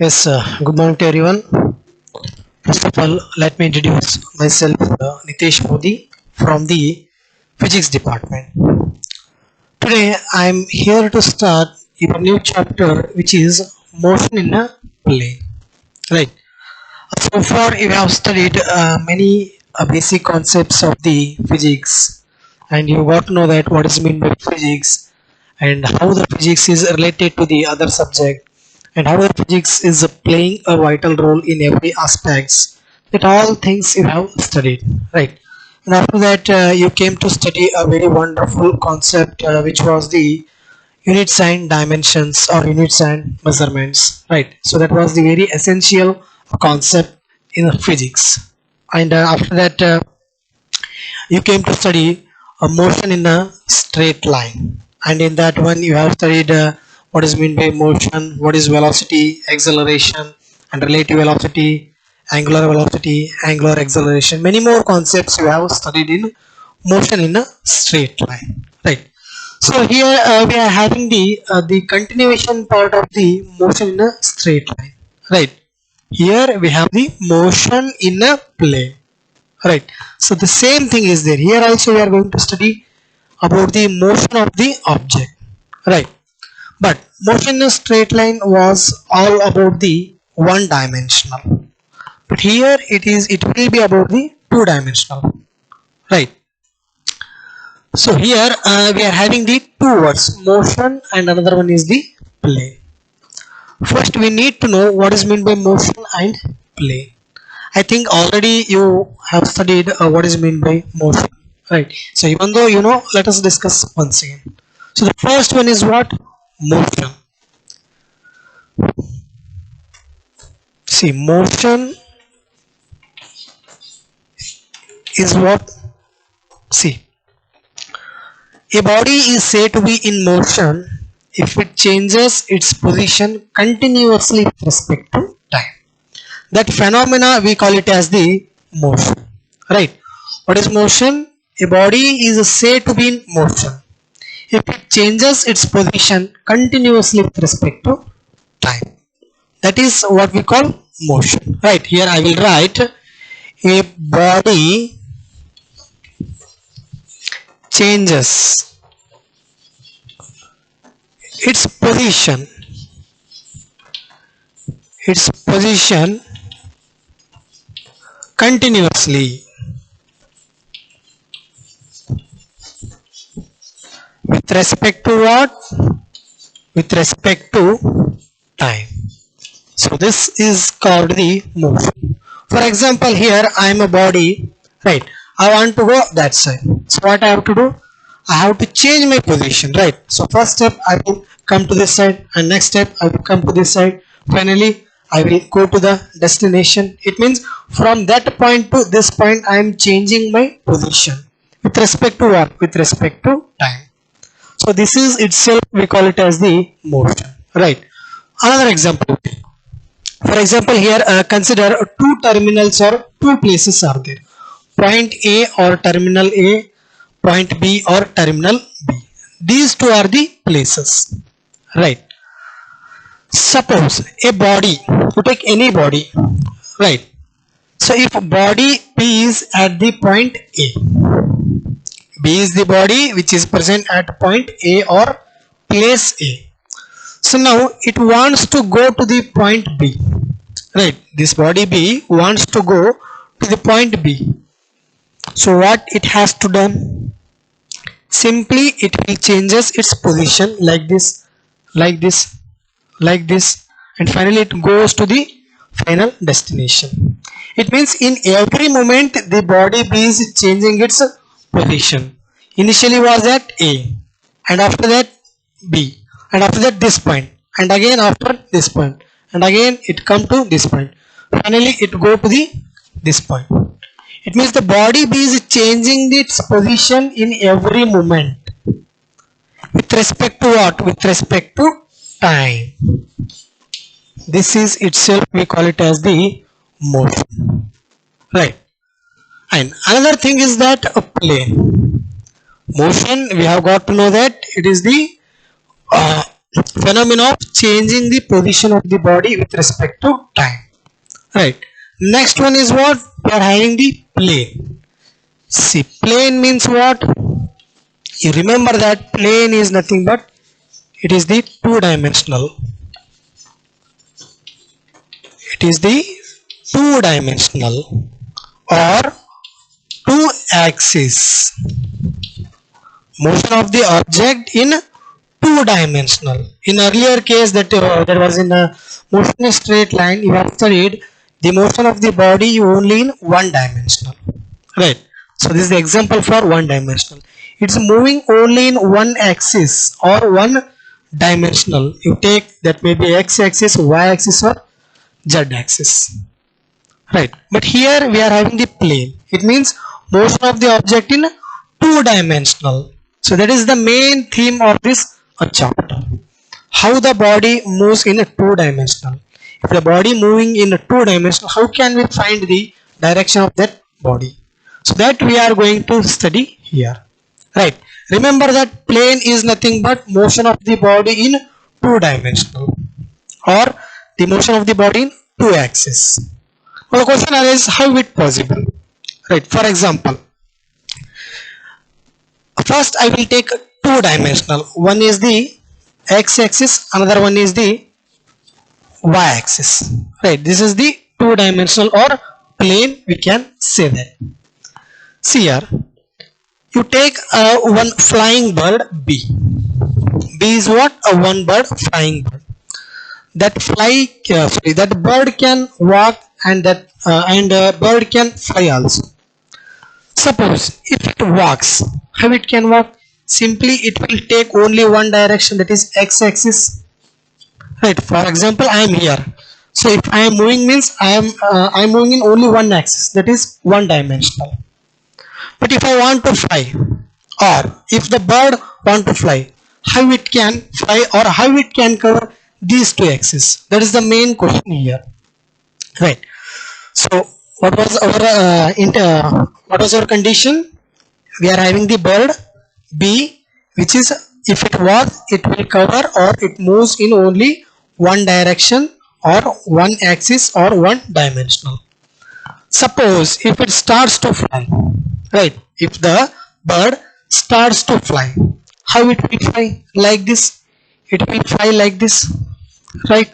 Yes, good morning to everyone. First of all, let me introduce myself, Nitesh Modi from the Physics Department. Today, I am here to start a new chapter which is motion in a plane. Right. So far, we have studied many basic concepts of the physics, and you got to know that what is meant by physics and how the physics is related to the other subject and how the physics is playing a vital role in every aspects. That all things you have studied, right? And after that, you came to study a very wonderful concept, which was the units and dimensions or units and measurements, right? So that was the very essential concept in physics. And after that, you came to study a motion in a straight line, and in that one you have studied what is meant by motion, what is velocity, acceleration and relative velocity, angular acceleration. Many more concepts you have studied in motion in a straight line, right? So here we are having the continuation part of the motion in a straight line, right? Here we have the motion in a plane, right? So the same thing is there here also. We are going to study about the motion of the object, right? But motion in a straight line was all about the one dimensional, but here it will be about the two dimensional, right? So here we are having the two words, motion and another one is the plane. First we need to know what is meant by motion and plane. I think already you have studied what is meant by motion, right? So even though you know, let us discuss once again. So the first one is what? Motion. See, motion is what? See, a body is said to be in motion if it changes its position continuously with respect to time. That phenomena we call it as the motion, right? What is motion? A body is said to be in motion if it changes its position continuously with respect to time. That is what we call motion, right? Here I will write a body changes its position continuously with respect to what? With respect to time. So this is called the motion. For example, here I am a body, right? I want to go that side. So what I have to do? I have to change my position, right? So first step I will come to this side, and next step I will come to this side. Finally, I will go to the destination. It means from that point to this point I am changing my position. With respect to what? With respect to time. So this is itself, we call it as the motion, right? Another example. For example, here consider two terminals or two places are there. Point A or terminal A, point B or terminal B. These two are the places, right? Suppose a body, you take any body, right? So if body B is at the point A, B is the body which is present at point A or place A. So now it wants to go to the point B, right? This body B wants to go to the point B. So what it has to done? Simply it will changes its position like this, like this, like this, and finally it goes to the final destination. It means in every moment the body B is changing its position. Initially was at A, and after that B, and after that this point, and again after this point, and again it come to this point. Finally it go to the this point. It means the body B is changing its position in every moment. With respect to what? With respect to time. This is itself, we call it as the motion, right? And another thing is that a plane. Motion, we have got to know that it is the Phenomenon of changing the position of the body with respect to time. Right. Next one is what? We are having the plane. See, plane means what? You remember that plane is nothing but it is the two-dimensional. It is the two-dimensional or two-axis motion of the object in two-dimensional. In earlier case that was in a motion in a straight line, you have studied the motion of the body only in one-dimensional. Right. So this is the example for one-dimensional. It's moving only in one axis or one dimensional. You take that may be x-axis, y-axis or z-axis. Right. But here we are having the plane. It means motion of the object in two-dimensional. So that is the main theme of this chapter. How the body moves in a two-dimensional. If the body moving in a two-dimensional, how can we find the direction of that body? So that we are going to study here. Right. Remember that plane is nothing but motion of the body in two-dimensional or the motion of the body in two axis. Now the question is how it possible? Right. For example, first I will take two-dimensional. One is the x-axis, another one is the y-axis. Right. This is the two-dimensional or plane, we can say that. See here, you take one flying bird B. B is what? A one bird, flying bird. That that bird can walk and bird can fly also. Suppose if it walks, how it can walk? Simply it will take only one direction, that is x-axis. Right. For example, I am here. So if I am moving means I am moving in only one axis, that is one dimensional. But if I want to fly, or if the bird want to fly, how it can fly or how it can cover these two axes? That is the main question here. Right. So what was our condition? We are having the bird B, which is if it walks, it will cover or it moves in only one direction or one axis or one dimensional. Suppose if it starts to fly, right? If the bird starts to fly, how it will fly? Like this. It will fly like this, right?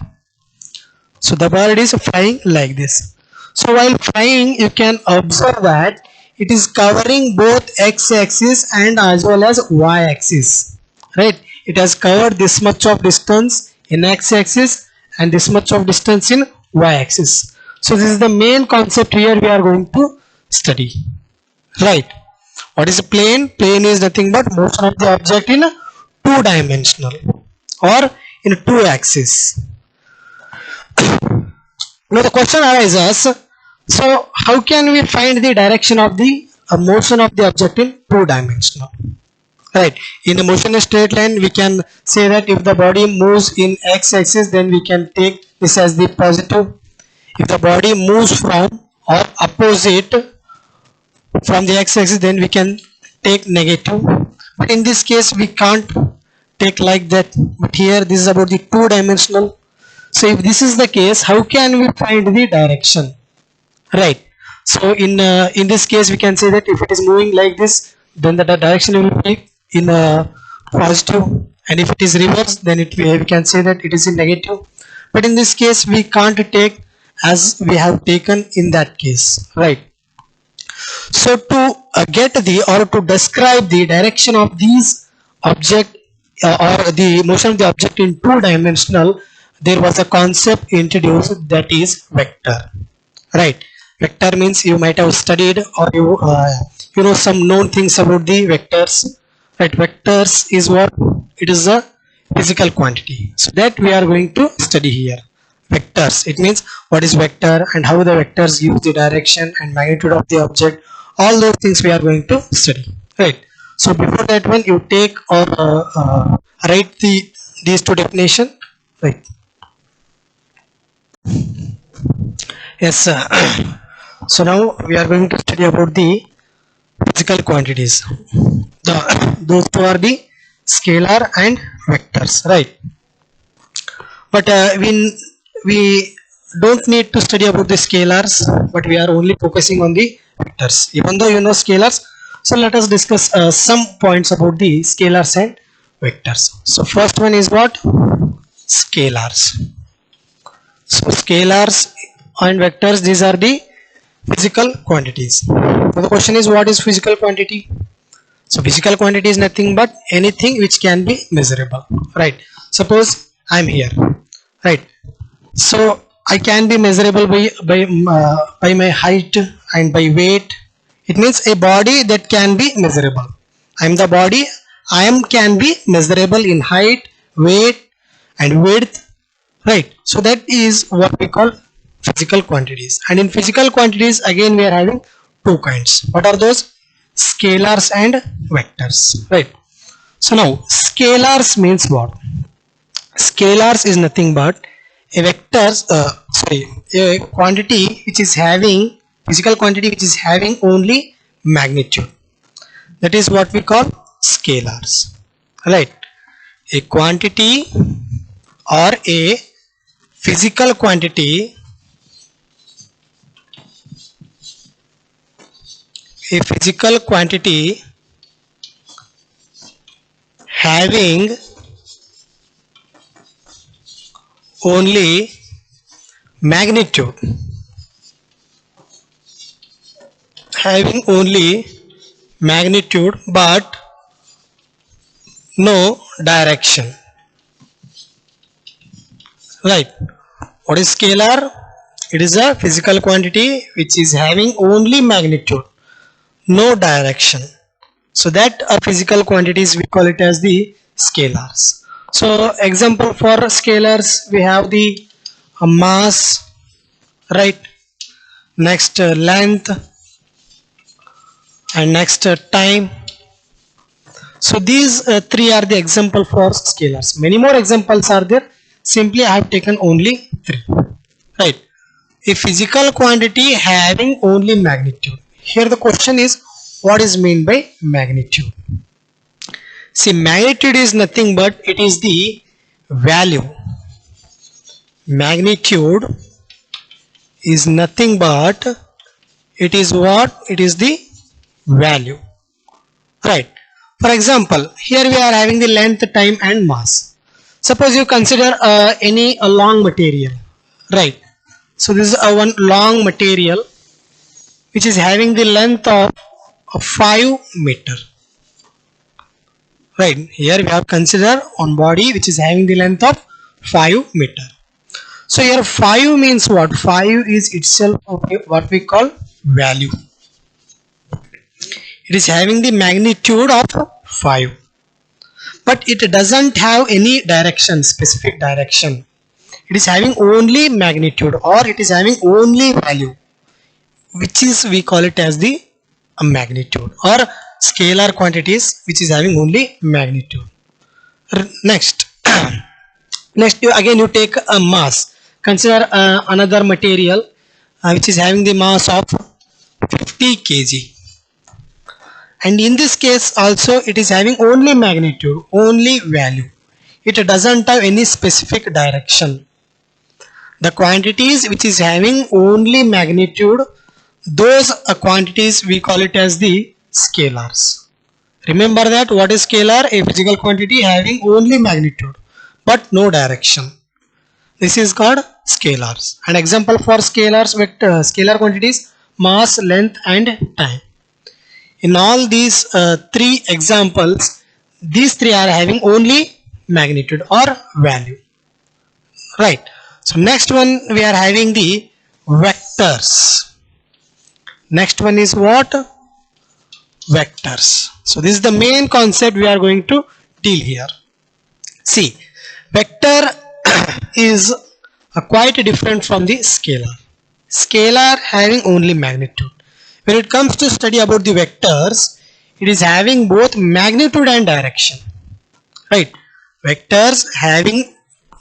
So the bird is flying like this. So while flying, you can observe that it is covering both x-axis and as well as y-axis, right? It has covered this much of distance in x-axis and this much of distance in y-axis. So this is the main concept here we are going to study. Right. What is a plane? Plane is nothing but motion of the object in two-dimensional or in two axis. Now the question arises, so how can we find the direction of the motion of the object in two-dimensional? Right. In a motion in a straight line, we can say that if the body moves in x-axis, then we can take this as the positive. If the body moves from or opposite from the x-axis, then we can take negative. But in this case, we can't take like that. But here, this is about the two-dimensional. So if this is the case, how can we find the direction? Right. So in this case, we can say that if it is moving like this, then the direction will be in positive, and if it is reverse, then we can say that it is in negative. But in this case, we can't take as we have taken in that case, right? So to get the or to describe the direction of these object or the motion of the object in two-dimensional, there was a concept introduced, that is vector. Right. Vector means you might have studied or you know some known things about the vectors. Right. Vectors is what? It is a physical quantity. So that we are going to study here. Vectors. It means what is vector and how the vectors give the direction and magnitude of the object. All those things we are going to study. Right. So before that one, you take or write these two definition. Right. Yes. So now we are going to study about the physical quantities. Those two are the scalar and vectors, right? but we don't need to study about the scalars, but we are only focusing on the vectors even though you know scalars. So let us discuss some points about the scalars and vectors. So first one is what? Scalars. So scalars and vectors, these are the physical quantities. So the question is, what is physical quantity? So physical quantity is nothing but anything which can be measurable, right? Suppose I'm here, right? So I can be measurable by my height and by weight. It means a body that can be measurable. I'm the body. I am can be measurable in height, weight, and width, right? So that is what we call physical quantities. And in physical quantities, again we are having two kinds. What are those? Scalars and vectors, right? So now scalars means what? Scalars is nothing but a vectors a quantity which is having physical quantity which is having only magnitude. That is what we call scalars, right? A quantity or a physical quantity, a physical quantity having only magnitude, having only magnitude but no direction, right? What is scalar? It is a physical quantity which is having only magnitude, no direction. So that a physical quantities we call it as the scalars. So example for scalars, we have the mass, right? Next length, and next time. So these three are the example for scalars. Many more examples are there, simply I have taken only three, right? A physical quantity having only magnitude. Here the question is, what is meant by magnitude? See, magnitude is nothing but it is the value. Magnitude is nothing but it is what? It is the value, right? For example, here we are having the length, time and mass. Suppose you consider any long material, right? So this is a one long material which is having the length of 5 meter, right? Here we have considered on body which is having the length of 5 meter. So here 5 means what? 5 is itself what we call value. It is having the magnitude of 5, but it doesn't have any direction, specific direction. It is having only magnitude, or it is having only value, which is we call it as the magnitude, or scalar quantities which is having only magnitude. Next next again you take a mass. Consider another material which is having the mass of 50 kg, and in this case also it is having only magnitude, only value. It doesn't have any specific direction. The quantities which is having only magnitude, those quantities we call it as the scalars. Remember that what is scalar? A physical quantity having only magnitude but no direction. This is called scalars. An example for scalars, scalar quantities: mass, length and time. In all these three examples, these three are having only magnitude or value, right? So next one we are having the vectors. Next one is what? Vectors. So this is the main concept we are going to deal here. See, vector is quite different from the scalar. Scalar having only magnitude. When it comes to study about the vectors, it is having both magnitude and direction, right? Vectors having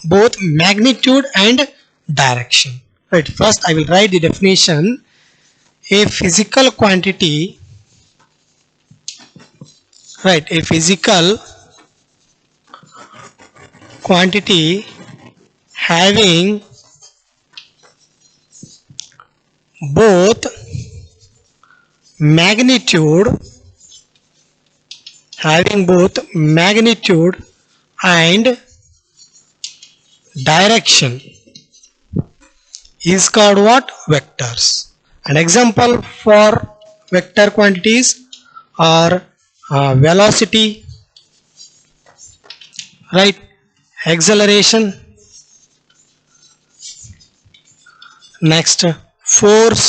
both magnitude and direction, right? First I will write the definition. A physical quantity, right? A physical quantity having both magnitude and direction is called what? Vectors. An example for vector quantities are velocity, right, acceleration, next force.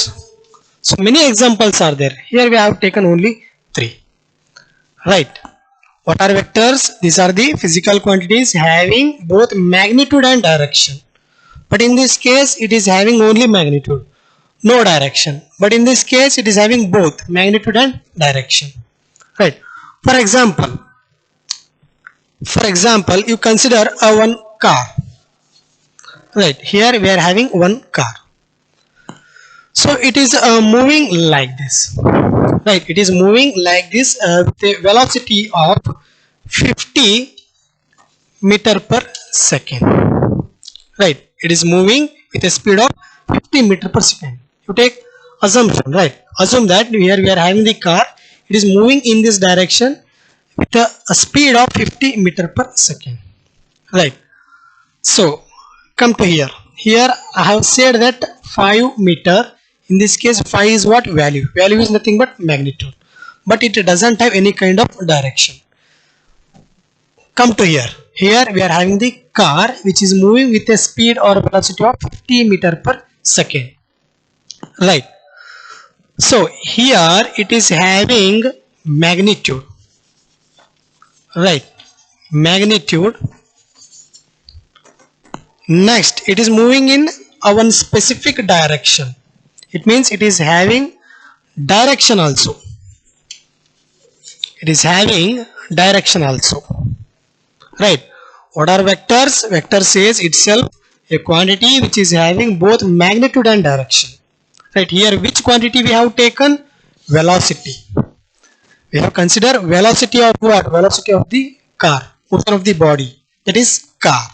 So many examples are there. Here we have taken only 3, right. What are vectors? These are the physical quantities having both magnitude and direction. But in this case it is having only magnitude, no direction. But in this case it is having both magnitude and direction, right. For example, you consider one car, right. Here we are having one car. So it is moving like this, right. It is moving like this with a velocity of 50 meter per second, right. It is moving with a speed of 50 meter per second. You take assumption, right. Assume that here we are having the car. It is moving in this direction with a speed of 50 meter per second, right. So come to here. Here I have said that 5 meter. In this case 5 is what? Value. Value is nothing but magnitude, but it doesn't have any kind of direction. Come to here. Here we are having the car which is moving with a speed or velocity of 50 meter per second, right. So here it is having magnitude, right, magnitude. Next it is moving in one specific direction. It means it is having direction also. It is having direction also, right. What are vectors? Vector says itself a quantity which is having both magnitude and direction, right. Here which quantity we have taken? Velocity. We have considered velocity of what? Velocity of the car, motion of the body, that is car,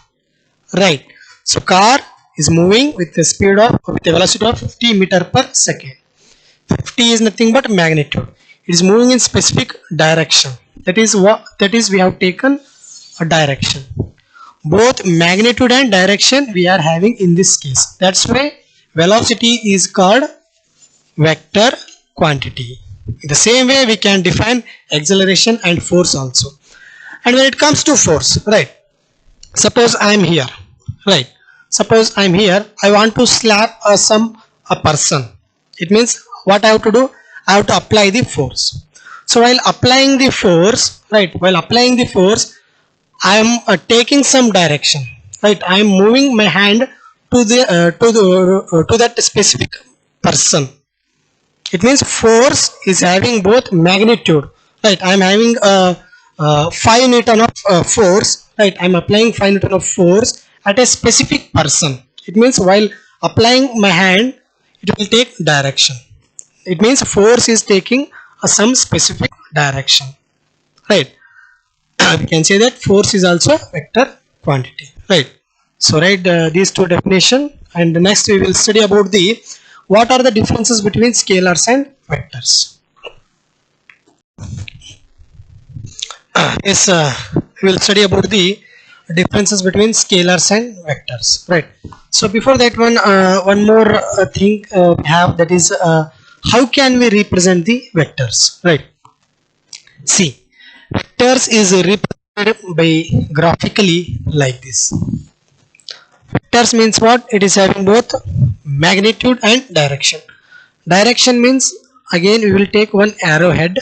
right. So car is moving with a speed of, with a velocity of 50 meter per second. 50 is nothing but magnitude. It is moving in specific direction. That is what? That is we have taken a direction. Both magnitude and direction we are having in this case. That's why velocity is called vector quantity. In the same way we can define acceleration and force also. And when it comes to force, right, suppose I am here, right. Suppose I am here, I want to slap a person. It means what I have to do? I have to apply the force. So while applying the force, right, while applying the force, I am taking some direction, right. I am moving my hand to that specific person. It means force is having both magnitude, right. I am having 5 Newton of force, right. I am applying 5 Newton of force at a specific person. It means while applying my hand, it will take direction. It means force is taking some specific direction, right. We can say that force is also vector quantity, right. So write these two definitions, and next we will study about the what are the differences between scalars and vectors. Yes, we will study about the differences between scalars and vectors, right. So before that one more thing we have, that is how can we represent the vectors, right. See, vectors is represented by graphically like this. Vectors means what? It is having both magnitude and direction. Direction means again we will take one arrowhead,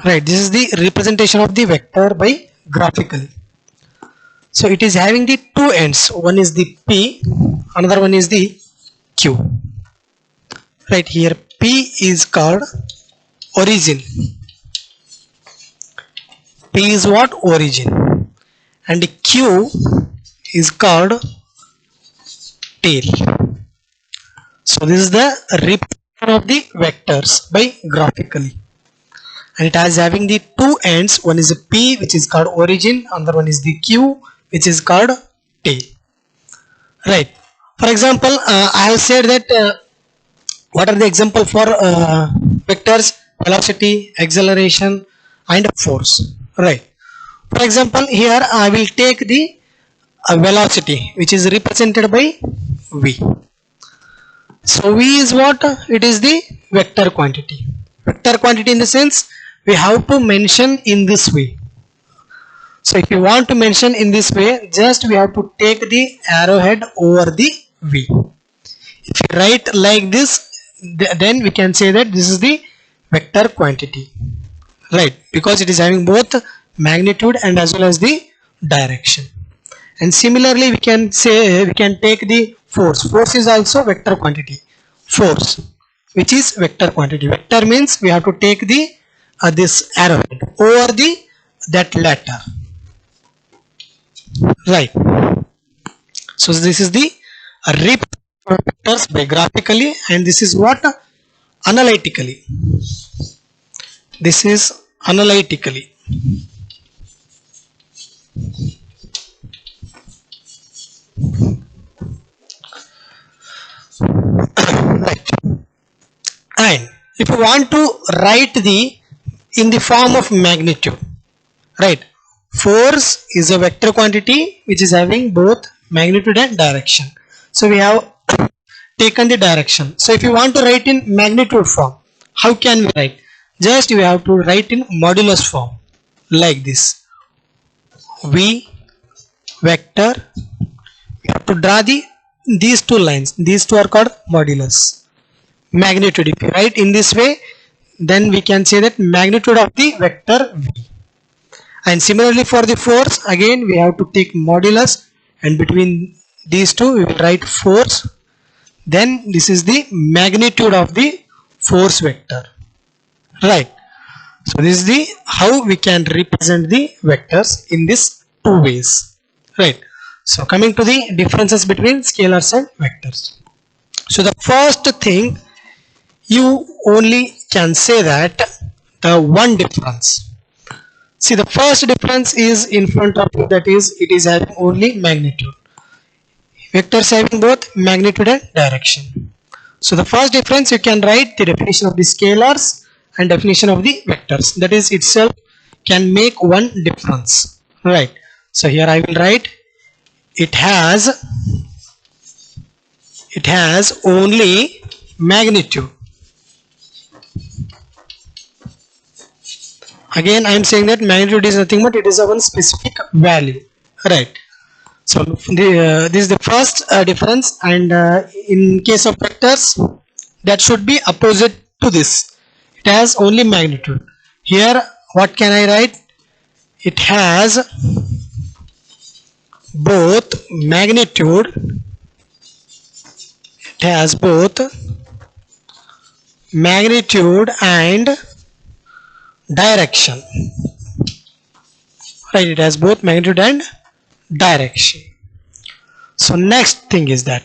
right. This is the representation of the vector by graphically. So it is having the two ends. One is the P, another one is the Q. Right here P is called origin. P is what? Origin. And Q is called tail. So this is the representation of the vectors by graphically. And it has having the two ends. One is a P which is called origin, another one is the Q which is called tail. right? For example, I have said that what are the example for vectors? Velocity, acceleration, and force, right? For example, here I will take the velocity, which is represented by v. So v is what? It is the vector quantity. Vector quantity in the sense we have to mention in this way. So if you want to mention in this way, just we have to take the arrowhead over the v. If you write like this, then we can say that this is the vector quantity, right? Because it is having both magnitude and as well as the direction. And similarly, we can say, we can take the force. Force is also vector quantity. Force, which is vector quantity. Vector means we have to take the this arrowhead over the that letter, right? So this is the vectors by graphically, and this is what? Analytically. This is analytically. Right. And if you want to write the in the form of magnitude, right? Force is a vector quantity which is having both magnitude and direction. So we have taken the direction. So if you want to write in magnitude form, how can we write? Just we have to write in modulus form like this. V vector, we have to draw these two lines. These two are called modulus. Magnitude, if you write in this way, then we can say that magnitude of the vector v. And similarly for the force, again we have to take modulus, and between these two we will write force. Then this is the magnitude of the force vector, right? So this is the how we can represent the vectors in this two ways, right? So coming to the differences between scalars and vectors. So the first thing, you only can say that the one difference. See, the first difference is in front of you, that is it is having only magnitude. Vectors having both magnitude and direction. So the first difference, you can write the definition of the scalars and definition of the vectors. That is itself can make one difference, right? So here I will write it has only magnitude. Again I am saying that magnitude is nothing but it is a one specific value, right? So this is the first difference, and in case of vectors, that should be opposite to this. It has only magnitude. Here what can I write? It has both magnitude, it has both magnitude and direction, right? It has both magnitude and direction. So next thing is that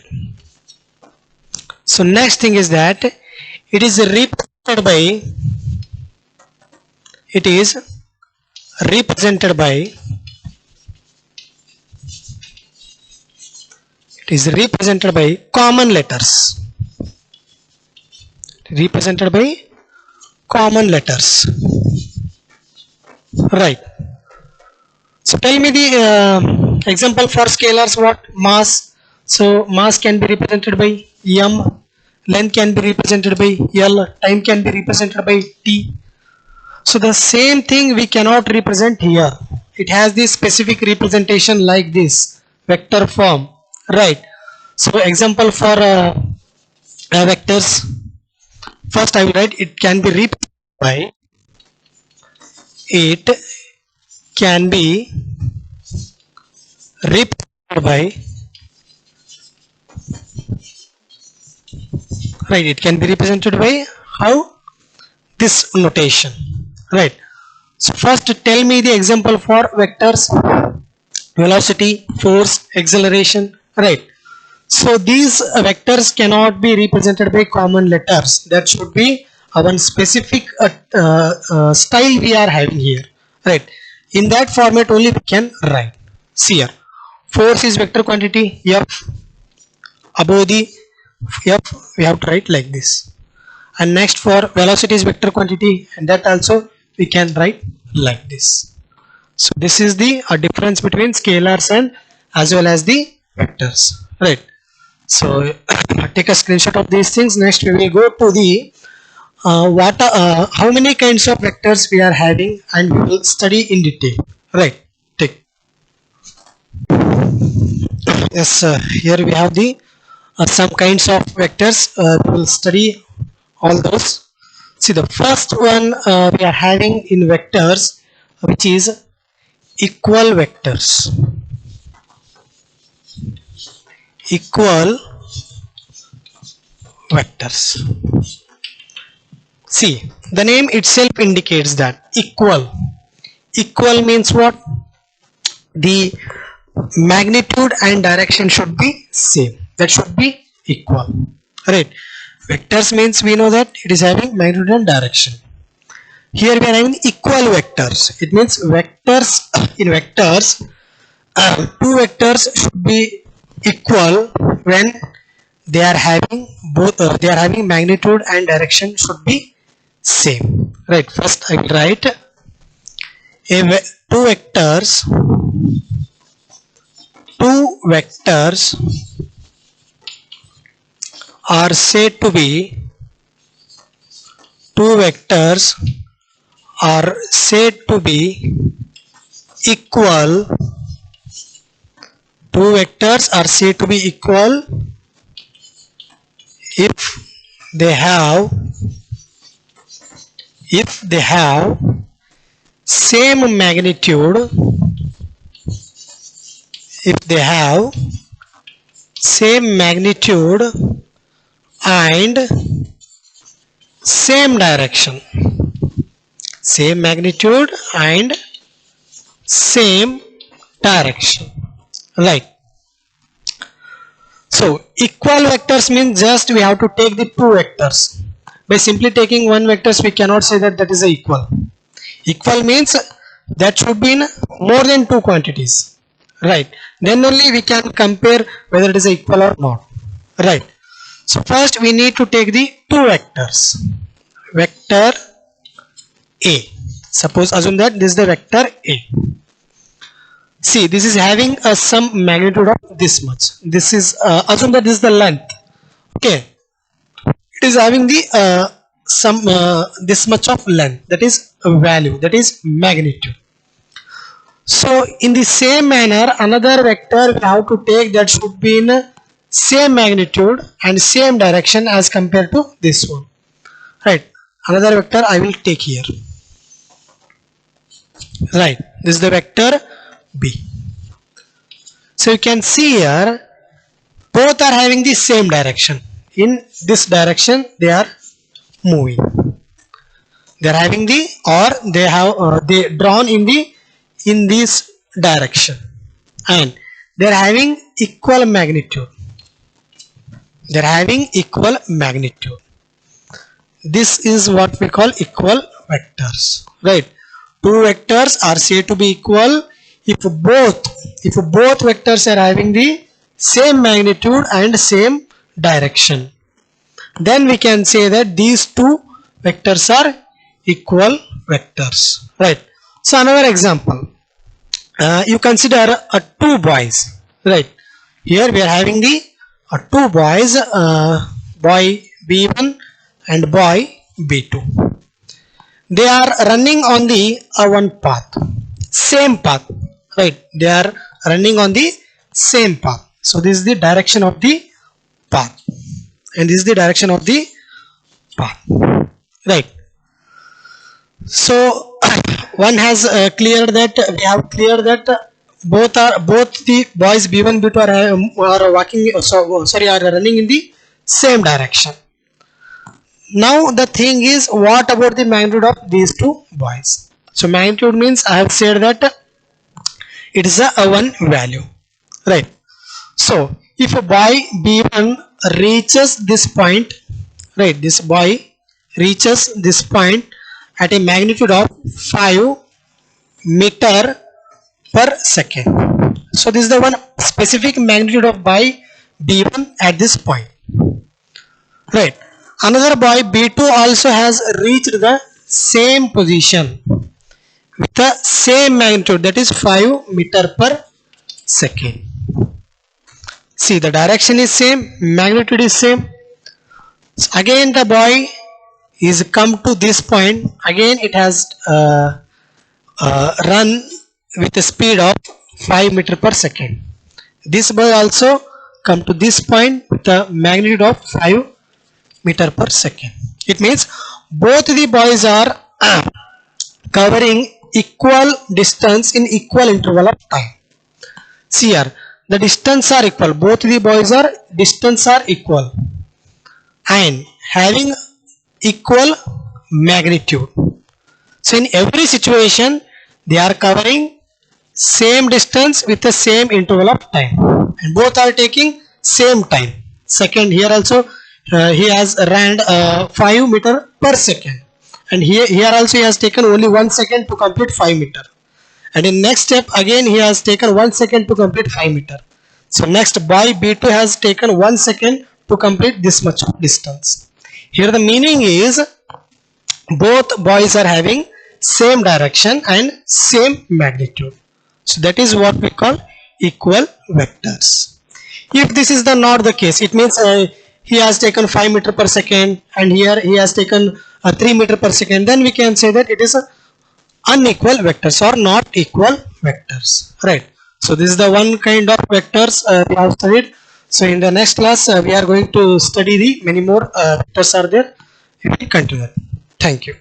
it is represented by common letters, right? So tell me the example for scalars. What? Mass. So mass can be represented by m, length can be represented by l, time can be represented by t. So the same thing we cannot represent here. It has this specific representation like this, vector form, right? So example for vectors. First I will write it can be represented by, it can be represented by, right? It can be represented by how? This notation, right? So first tell me the example for vectors: velocity, force, acceleration, right? So these vectors cannot be represented by common letters. That should be one specific style we are having here, right? In that format only we can write. See here, force is vector quantity f, above the f, we have to write like this. And next for velocity is vector quantity, and that also we can write like this. So this is the difference between scalars and as well as the vectors, right? So take a screenshot of these things. Next we will go to the how many kinds of vectors we are having, and we will study in detail, right? Take yes, here we have the some kinds of vectors. We will study all those. See, the first one we are having in vectors, which is equal vectors. Equal vectors. See, the name itself indicates that equal. Equal means what? The magnitude and direction should be same. That should be equal, right? Vectors means we know that it is having magnitude and direction. Here we are having equal vectors. It means vectors in vectors, two vectors should be equal when they are having both. They are having magnitude and direction should be same, right? First I will write two vectors. Two vectors are said to be equal. Two vectors are said to be equal if they have same magnitude. If they have same magnitude and same direction. Same magnitude and same direction, right? So equal vectors means just we have to take the two vectors. By simply taking one vectors, we cannot say that that is a equal. Equal means that should be in more than two quantities, right? Then only we can compare whether it is equal or not, right? So first we need to take the two vectors. Vector A. Suppose assume that this is the vector A. See, this is having some magnitude of this much. This is assume that this is the length. Okay, it is having the some this much of length, that is a value, that is magnitude. So in the same manner, another vector we have to take that should be in same magnitude and same direction as compared to this one, right? Another vector I will take here, right? This is the vector B. So you can see here both are having the same direction. In this direction they are moving. They are having the, or they have they drawn in this direction, and they are having equal magnitude. They are having equal magnitude. This is what we call equal vectors, right? Two vectors are said to be equal if both vectors are having the same magnitude and same direction. Then we can say that these two vectors are equal vectors, right? So another example, you consider two boys, right? Here we are having the two boys, boy B1 and boy B2. They are running on the one path, same path, right? They are running on the same path. So this is the direction of the path, and this is the direction of the path, right? So one has cleared that, we have cleared that both the boys B1 B2 are walking, are running in the same direction. Now the thing is, what about the magnitude of these two boys? So magnitude means I have said that it is a one value, right? So if a boy B1 reaches this point, right? This boy reaches this point at a magnitude of 5 meter per second. So this is the one specific magnitude of boy B1 at this point. Right. Another boy B2 also has reached the same position with the same magnitude, that is 5 meter per second. See, the direction is same, magnitude is same. So again the boy is come to this point. Again it has run with a speed of 5 meter per second. This boy also come to this point with a magnitude of 5 meter per second. It means both the boys are covering equal distance in equal interval of time. See here, the distance are equal. Both the boys are distance are equal and having equal magnitude. So in every situation they are covering same distance with the same interval of time, and both are taking same time. Second, here also he has ran 5 meter per second, and here also he has taken only 1 second to complete 5 meter, and in next step again he has taken 1 second to complete 5 meter. So next boy B2 has taken 1 second to complete this much distance. Here the meaning is both boys are having same direction and same magnitude. So that is what we call equal vectors. If this is not the case, it means he has taken 5 meter per second and here he has taken 3 meter per second, then we can say that it is unequal vectors or not equal vectors, right? So this is the one kind of vectors we have studied. So in the next class we are going to study the many more vectors are there. We will continue. Thank you.